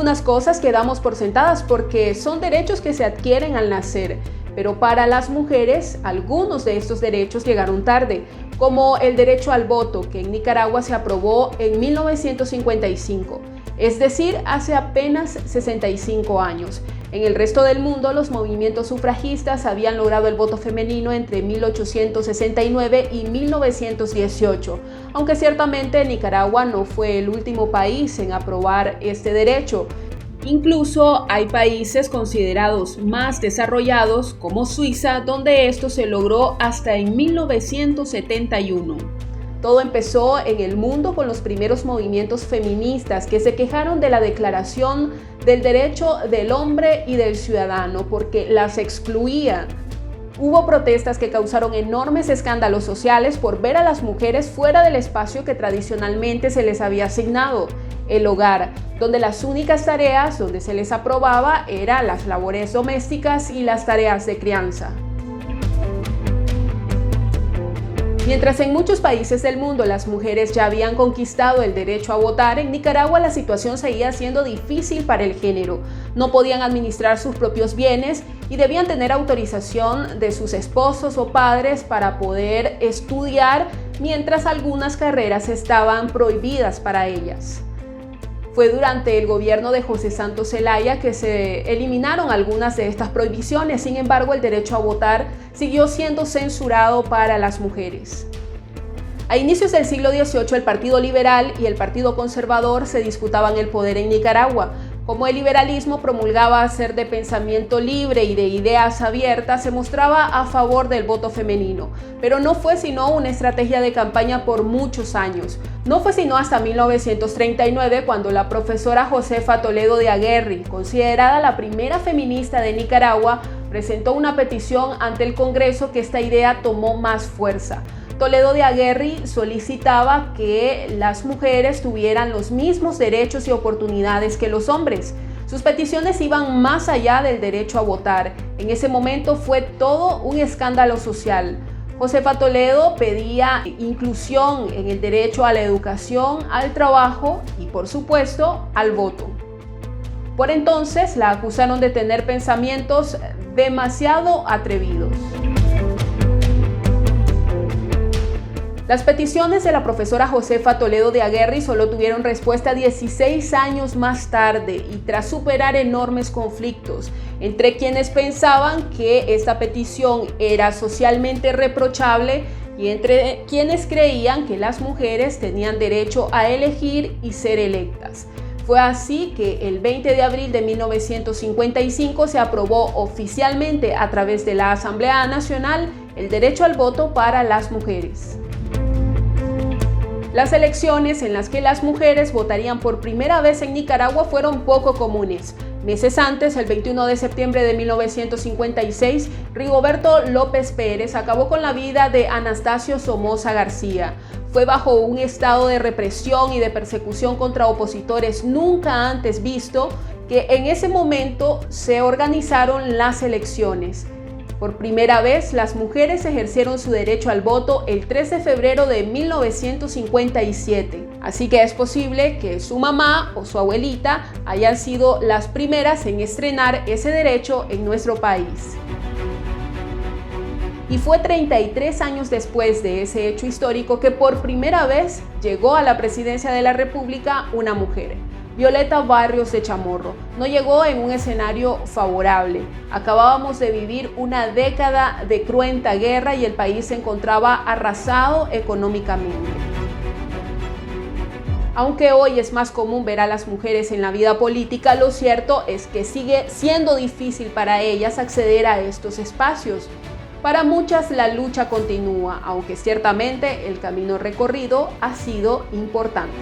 algunas cosas que damos por sentadas porque son derechos que se adquieren al nacer, pero para las mujeres algunos de estos derechos llegaron tarde, como el derecho al voto, que en Nicaragua se aprobó en 1955, es decir, hace apenas 65 años. En el resto del mundo, los movimientos sufragistas habían logrado el voto femenino entre 1869 y 1918, aunque ciertamente Nicaragua no fue el último país en aprobar este derecho. Incluso hay países considerados más desarrollados, como Suiza, donde esto se logró hasta en 1971. Todo empezó en el mundo con los primeros movimientos feministas que se quejaron de la Declaración del Derecho del Hombre y del Ciudadano porque las excluía. Hubo protestas que causaron enormes escándalos sociales por ver a las mujeres fuera del espacio que tradicionalmente se les había asignado, el hogar, donde las únicas tareas donde se les aprobaba eran las labores domésticas y las tareas de crianza. Mientras en muchos países del mundo las mujeres ya habían conquistado el derecho a votar, en Nicaragua la situación seguía siendo difícil para el género. No podían administrar sus propios bienes y debían tener autorización de sus esposos o padres para poder estudiar, mientras algunas carreras estaban prohibidas para ellas. Fue durante el gobierno de José Santos Zelaya que se eliminaron algunas de estas prohibiciones. Sin embargo, el derecho a votar siguió siendo censurado para las mujeres. A inicios del siglo XVIII, el Partido Liberal y el Partido Conservador se disputaban el poder en Nicaragua. Como el liberalismo promulgaba ser de pensamiento libre y de ideas abiertas, se mostraba a favor del voto femenino, pero no fue sino una estrategia de campaña por muchos años. No fue sino hasta 1939 cuando la profesora Josefa Toledo de Aguerri, considerada la primera feminista de Nicaragua, presentó una petición ante el Congreso que esta idea tomó más fuerza. Toledo de Aguerri solicitaba que las mujeres tuvieran los mismos derechos y oportunidades que los hombres. Sus peticiones iban más allá del derecho a votar. En ese momento fue todo un escándalo social. Josefa Toledo pedía inclusión en el derecho a la educación, al trabajo y, por supuesto, al voto. Por entonces la acusaron de tener pensamientos demasiado atrevidos. Las peticiones de la profesora Josefa Toledo de Aguerri solo tuvieron respuesta 16 años más tarde y tras superar enormes conflictos entre quienes pensaban que esta petición era socialmente reprochable y entre quienes creían que las mujeres tenían derecho a elegir y ser electas. Fue así que el 20 de abril de 1955 se aprobó oficialmente a través de la Asamblea Nacional el derecho al voto para las mujeres. Las elecciones en las que las mujeres votarían por primera vez en Nicaragua fueron poco comunes. Meses antes, el 21 de septiembre de 1956, Rigoberto López Pérez acabó con la vida de Anastasio Somoza García. Fue bajo un estado de represión y de persecución contra opositores nunca antes visto que en ese momento se organizaron las elecciones. Por primera vez, las mujeres ejercieron su derecho al voto el 3 de febrero de 1957. Así que es posible que su mamá o su abuelita hayan sido las primeras en estrenar ese derecho en nuestro país. Y fue 33 años después de ese hecho histórico que por primera vez llegó a la presidencia de la República una mujer. Violeta Barrios de Chamorro no llegó en un escenario favorable. Acabábamos de vivir una década de cruenta guerra y el país se encontraba arrasado económicamente. Aunque hoy es más común ver a las mujeres en la vida política, lo cierto es que sigue siendo difícil para ellas acceder a estos espacios. Para muchas la lucha continúa, aunque ciertamente el camino recorrido ha sido importante.